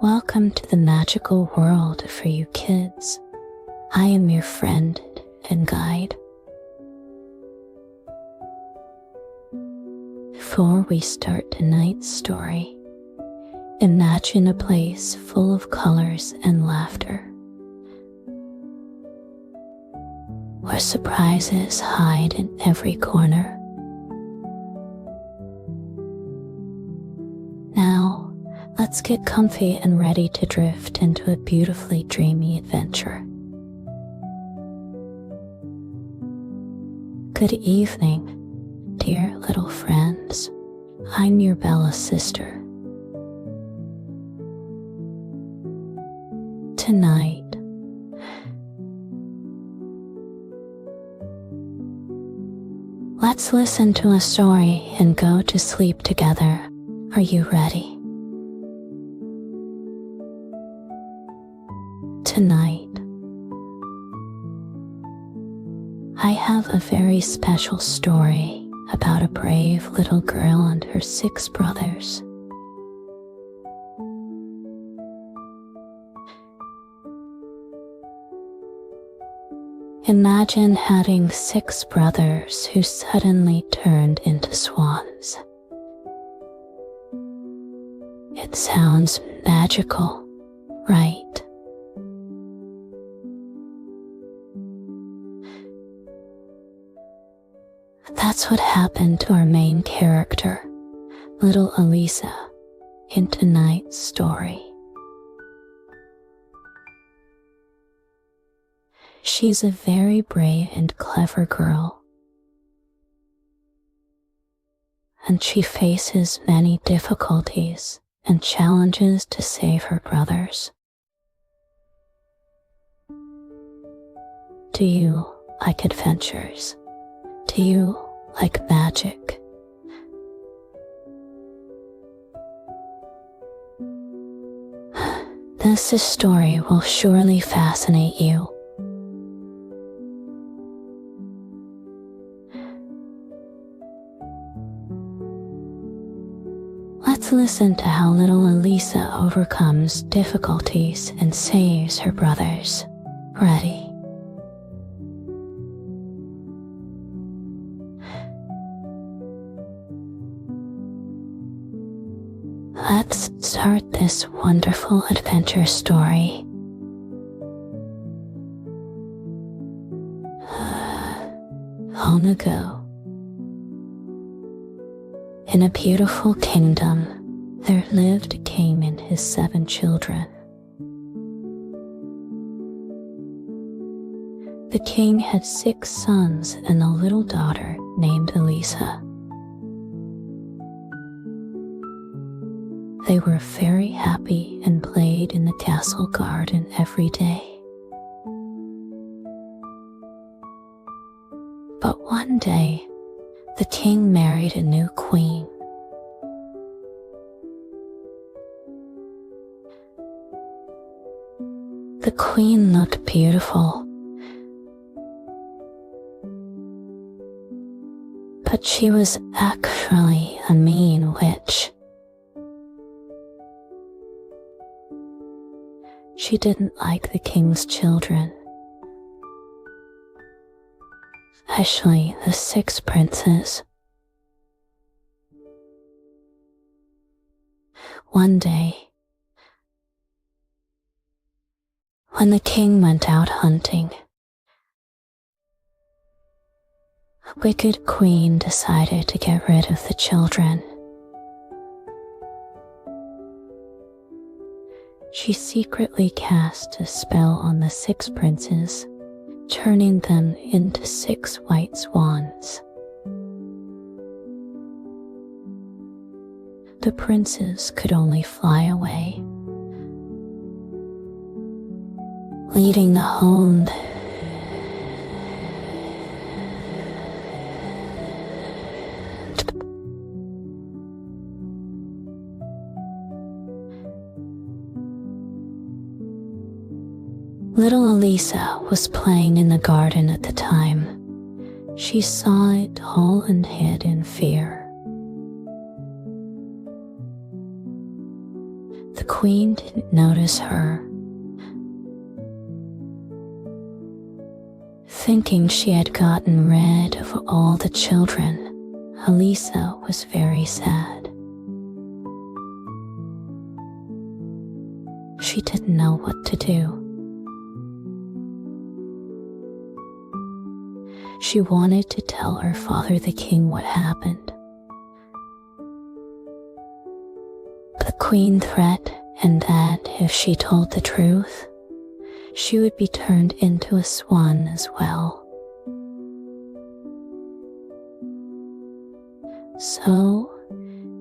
Welcome to the magical world for you kids. I am your friend and guide. Before we start tonight's story, imagine a place full of colors and laughter, where surprises hide in every corner. Now, let's get comfy and ready to drift into a beautifully dreamy adventure. Good evening, dear little friends. I'm your Bella sister. Tonight, let's listen to a story and go to sleep together. Are you ready? Tonight, I have a very special story about a brave little girl and her 6 brothers. Imagine having 6 brothers who suddenly turned into swans. It sounds magical, right? That's what happened to our main character, little Elisa, in tonight's story. She's a very brave and clever girl, and she faces many difficulties and challenges to save her brothers. Do you like adventures? Do you like magic? This story will surely fascinate you. Let's listen to how little Elisa overcomes difficulties and saves her brothers. Ready? Let's start this wonderful adventure story. Long ago, in a beautiful kingdom, there lived a king and his 7 children. The king had 6 sons and a little daughter named Elisa. They were very happy and played in the castle garden every day. But one day, the king married a new queen. The queen looked beautiful, but she was actually a mean witch. She didn't like the king's children, especially the 6 princes. One day, when the king went out hunting, a wicked queen decided to get rid of the children. She secretly cast a spell on the 6 princes, turning them into 6 white swans. The princes could only fly away, leading the whole Little Elisa was playing in the garden at the time. She saw it all and hid in fear. The queen didn't notice her. Thinking she had gotten rid of all the children, Elisa was very sad. She didn't know what to do. She wanted to tell her father the king what happened. The queen threatened that if she told the truth, she would be turned into a swan as well. So,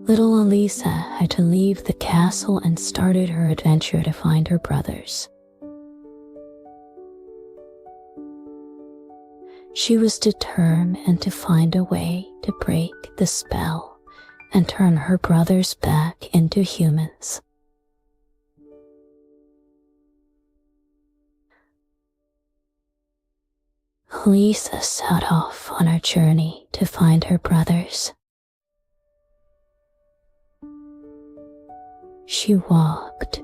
little Elisa had to leave the castle and started her adventure to find her brothers. She was determined to find a way to break the spell and turn her brothers back into humans. Elisa set off on her journey to find her brothers. She walked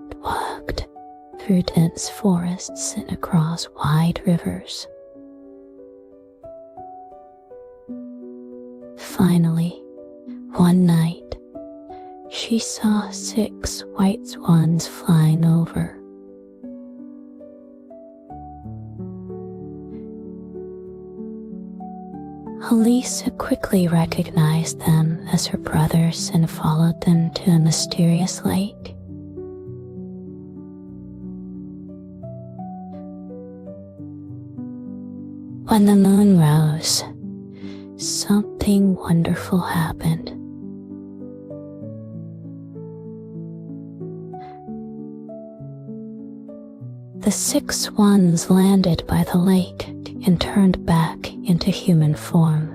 through dense forests and across wide rivers. Finally, one night, she saw 6 white swans flying over. Elisa quickly recognized them as her brothers and followed them to a mysterious lake. When the moon rose, something wonderful happened. The 6 swans landed by the lake and turned back into human form.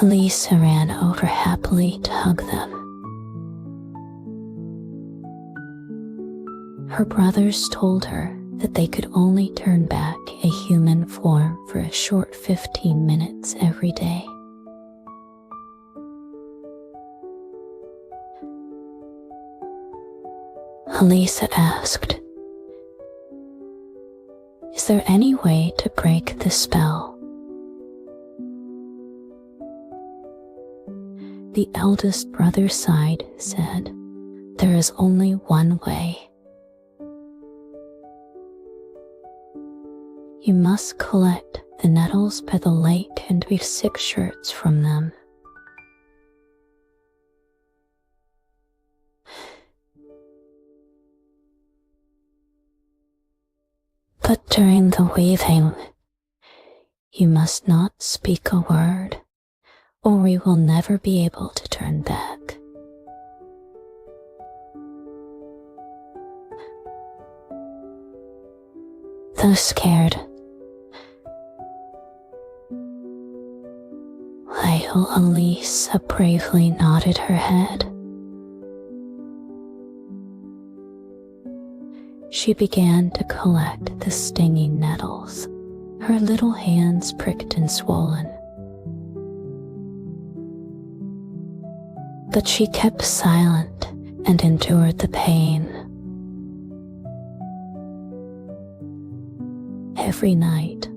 Elisa ran over happily to hug them. Her brothers told her that they could only turn back a human form for a short 15 minutes every day. Elisa asked, "Is there any way to break the spell?" The eldest brother sighed, said, "There is only one way. You must collect the nettles by the lake and weave 6 shirts from them. But during the weaving, you must not speak a word, or we will never be able to turn back." Though scared, little Elisa bravely nodded her head. She began to collect the stinging nettles, her little hands pricked and swollen. But she kept silent and endured the pain. Every night,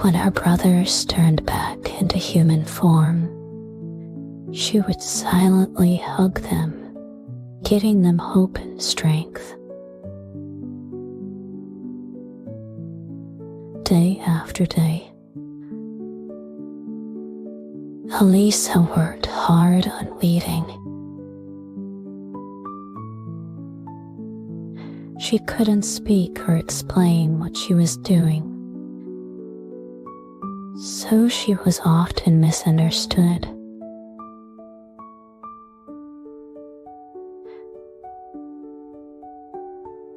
when her brothers turned back into human form, she would silently hug them, giving them hope and strength. Day after day, Elisa worked hard on weaving. She couldn't speak or explain what she was doing, so she was often misunderstood.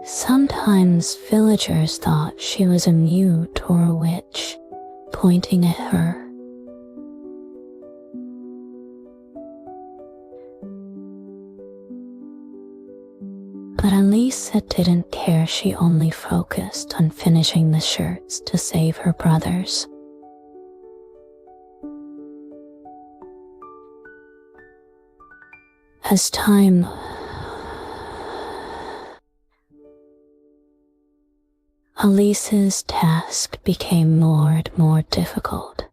Sometimes villagers thought she was a mute or a witch, pointing at her. But Elisa didn't care. She only focused on finishing the shirts to save her brothers. As time Elise's task became more and more difficult.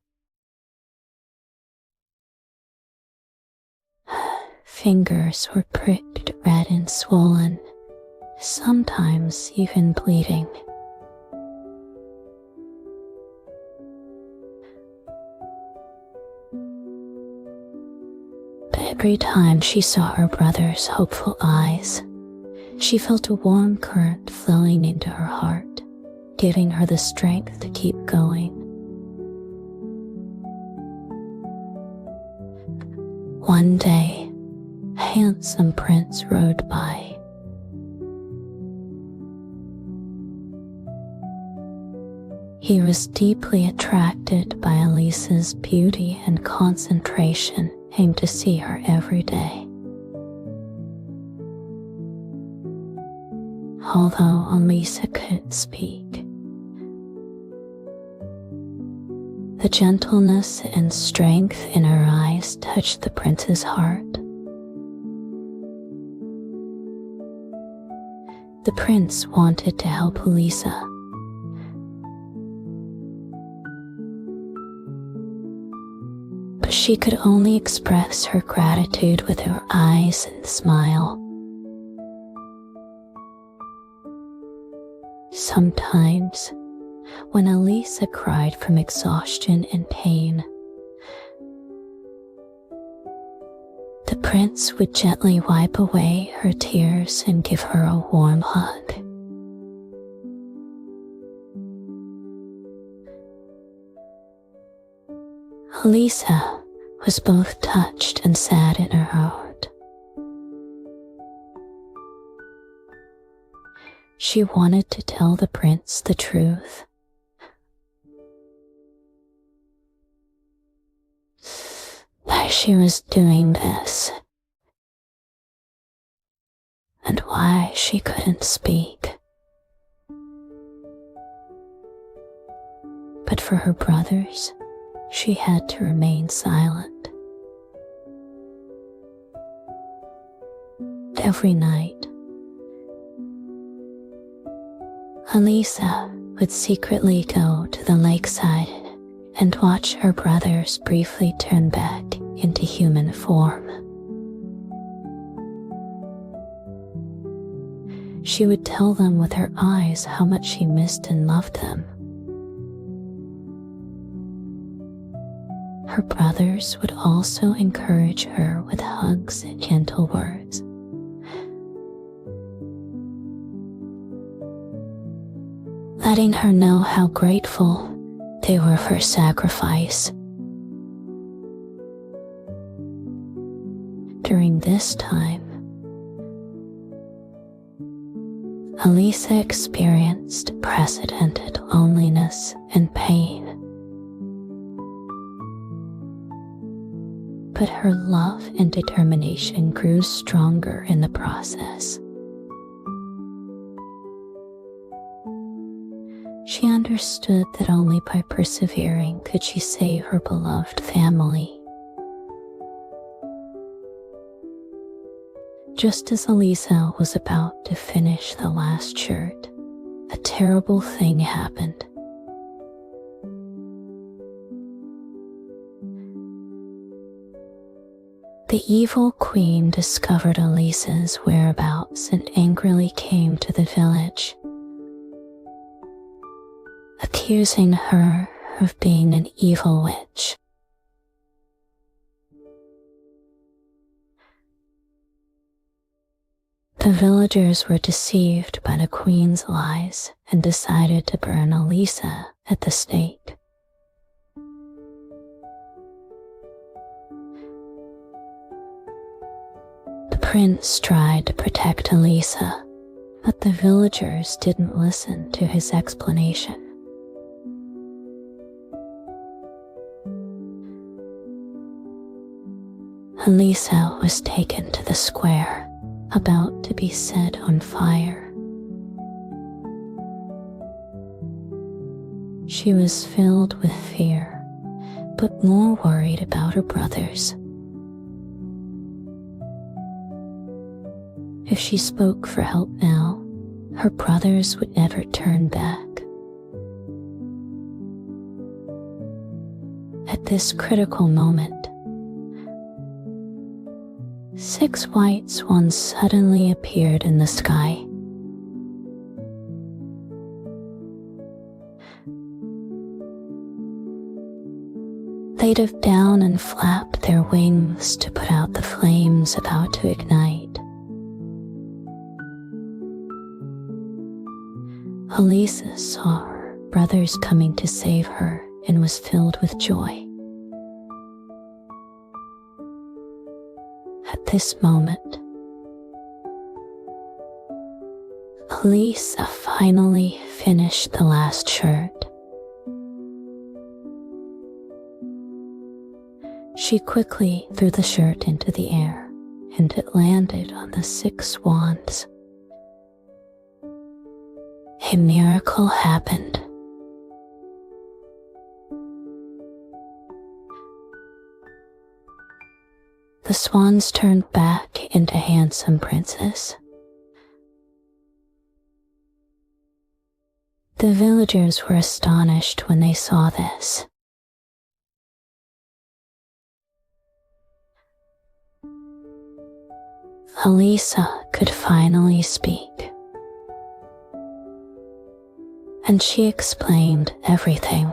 Fingers were pricked red and swollen, sometimes even bleeding. But every time she saw her brother's hopeful eyes, she felt a warm current flowing into her heart, giving her the strength to keep going. One day, a handsome prince rode by. He was deeply attracted by Elise's beauty and concentration, came to see her every day. Although Elisa couldn't speak, the gentleness and strength in her eyes touched the prince's heart. The prince wanted to help Elisa, but she could only express her gratitude with her eyes and smile. Sometimes, when Elisa cried from exhaustion and pain, the prince would gently wipe away her tears and give her a warm hug. Elisa was both touched and sad in her heart. She wanted to tell the prince the truth. Why she was doing this, and why she couldn't speak. But for her brothers, she had to remain silent. Every night, Elisa would secretly go to the lakeside and watch her brothers briefly turn back into human form. She would tell them with her eyes how much she missed and loved them. Her brothers would also encourage her with hugs and gentle words. Letting her know how grateful they were for her sacrifice. During this time, Elisa experienced unprecedented loneliness and pain. But her love and determination grew stronger in the process. She understood that only by persevering could she save her beloved family. Just as Elisa was about to finish the last shirt, a terrible thing happened. The evil queen discovered Elisa's whereabouts and angrily came to the village, accusing her of being an evil witch. The villagers were deceived by the queen's lies and decided to burn Elisa at the stake. The prince tried to protect Elisa, but the villagers didn't listen to his explanation. Elisa was taken to the square, about to be set on fire. She was filled with fear, but more worried about her brothers. If she spoke for help now, her brothers would never turn back. At this critical moment, 6 white swans suddenly appeared in the sky. They dove down and flapped their wings to put out the flames about to ignite. Elisa saw her brothers coming to save her and was filled with joy. At this moment, Elisa finally finished the last shirt. She quickly threw the shirt into the air, and it landed on the 6 swans. A miracle happened. The swans turned back into handsome princes. The villagers were astonished when they saw this. Elisa could finally speak, and she explained everything.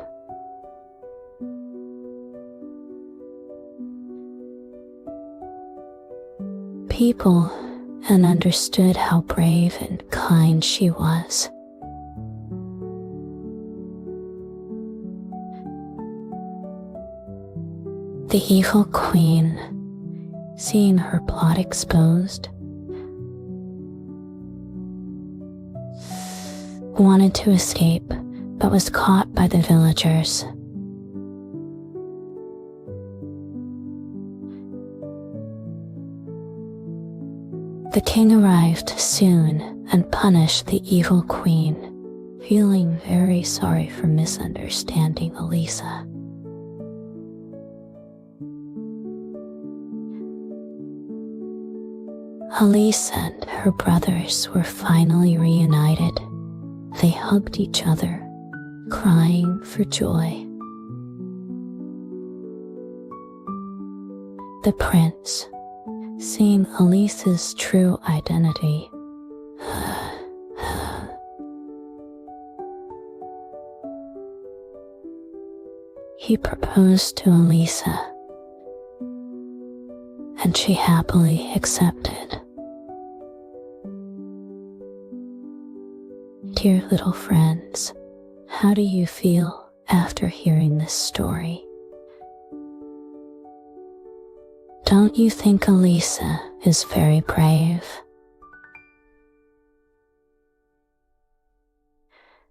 People understood how brave and kind she was. The evil queen, seeing her plot exposed, wanted to escape but was caught by the villagers. The king arrived soon and punished the evil queen, feeling very sorry for misunderstanding Elisa. Elisa and her brothers were finally reunited. They hugged each other, crying for joy. The prince, seeing Elisa's true identity, he proposed to Elisa, and she happily accepted. Dear little friends, how do you feel after hearing this story? Don't you think Elisa is very brave?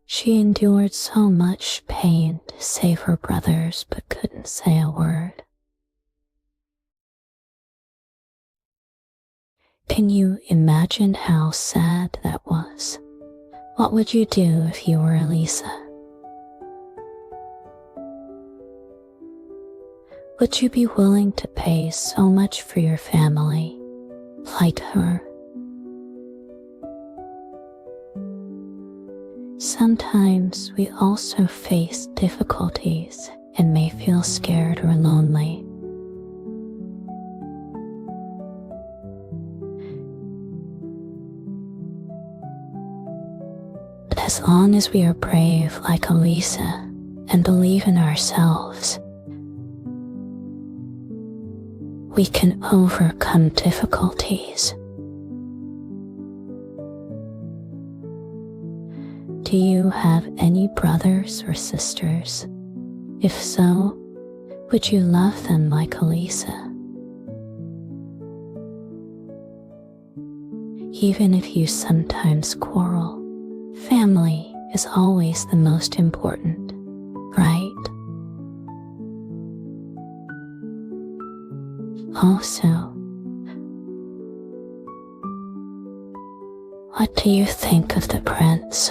She endured so much pain to save her brothers but couldn't say a word. Can you imagine how sad that was? What would you do if you were Elisa? Would you be willing to pay so much for your family, like her? Sometimes we also face difficulties and may feel scared or lonely. But as long as we are brave like Elisa and believe in ourselves, we can overcome difficulties. Do you have any brothers or sisters? If so, would you love them like Elisa? Even if you sometimes quarrel, family is always the most important, right? Also, what do you think of the prince?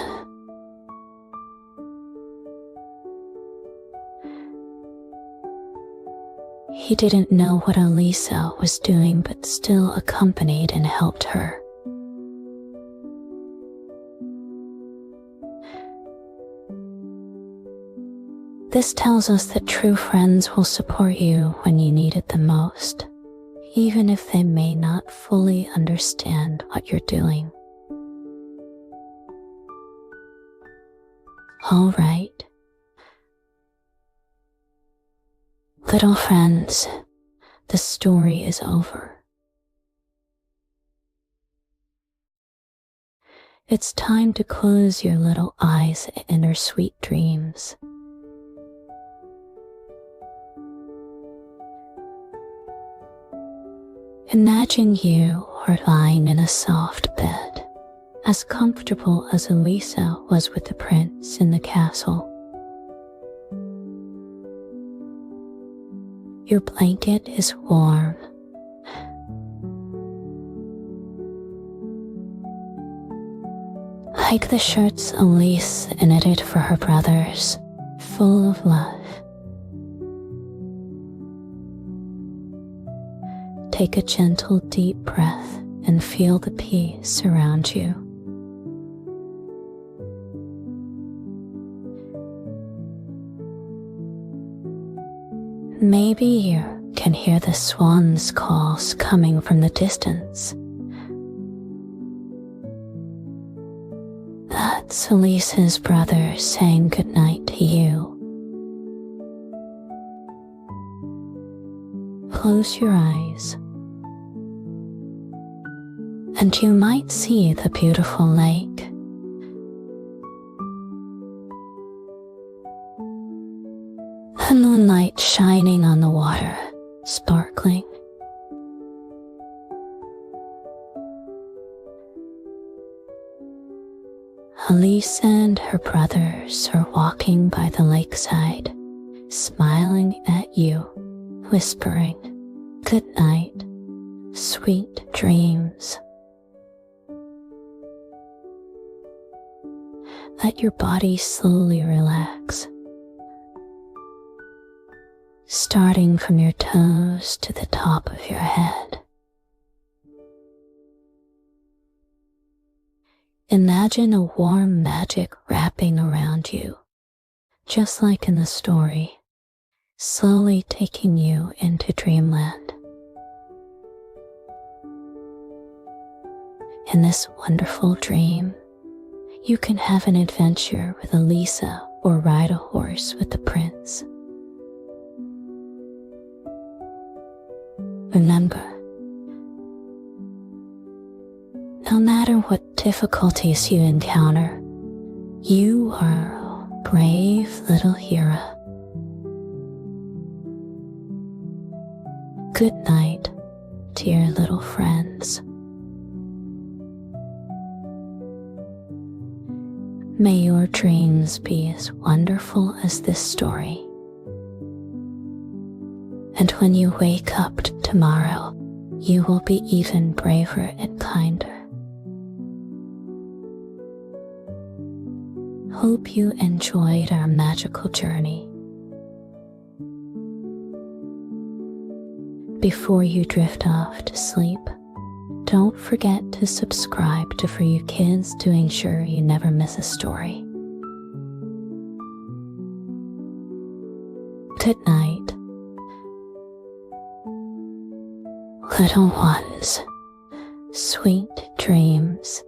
He didn't know what Elisa was doing but still accompanied and helped her, This tells us that true friends will support you when you need it the most, even if they may not fully understand what you're doing. All right. Little friends, the story is over. It's time to close your little eyes and enter sweet dreams. Imagine you are lying in a soft bed, as comfortable as Elisa was with the prince in the castle. Your blanket is warm. Like the shirts Elise knitted for her brothers, full of love. Take a gentle deep breath and feel the peace around you. Maybe you can hear the swans' calls coming from the distance. That's Elise's brother saying goodnight to you. Close your eyes, and you might see the beautiful lake. The moonlight shining on the water, sparkling. Elise and her brothers are walking by the lakeside, smiling at you, whispering, "Good night, sweet dreams." Let your body slowly relax, starting from your toes to the top of your head. Imagine a warm magic wrapping around you, just like in the story, slowly taking you into dreamland. In this wonderful dream, you can have an adventure with Elisa or ride a horse with the prince. Remember, no matter what difficulties you encounter, you are a brave little hero. Good night, dear little friends. May your dreams be as wonderful as this story. And when you wake up tomorrow, you will be even braver and kinder. Hope you enjoyed our magical journey. Before you drift off to sleep, don't forget to subscribe to For You Kids to ensure you never miss a story. Good night, little ones. Sweet dreams.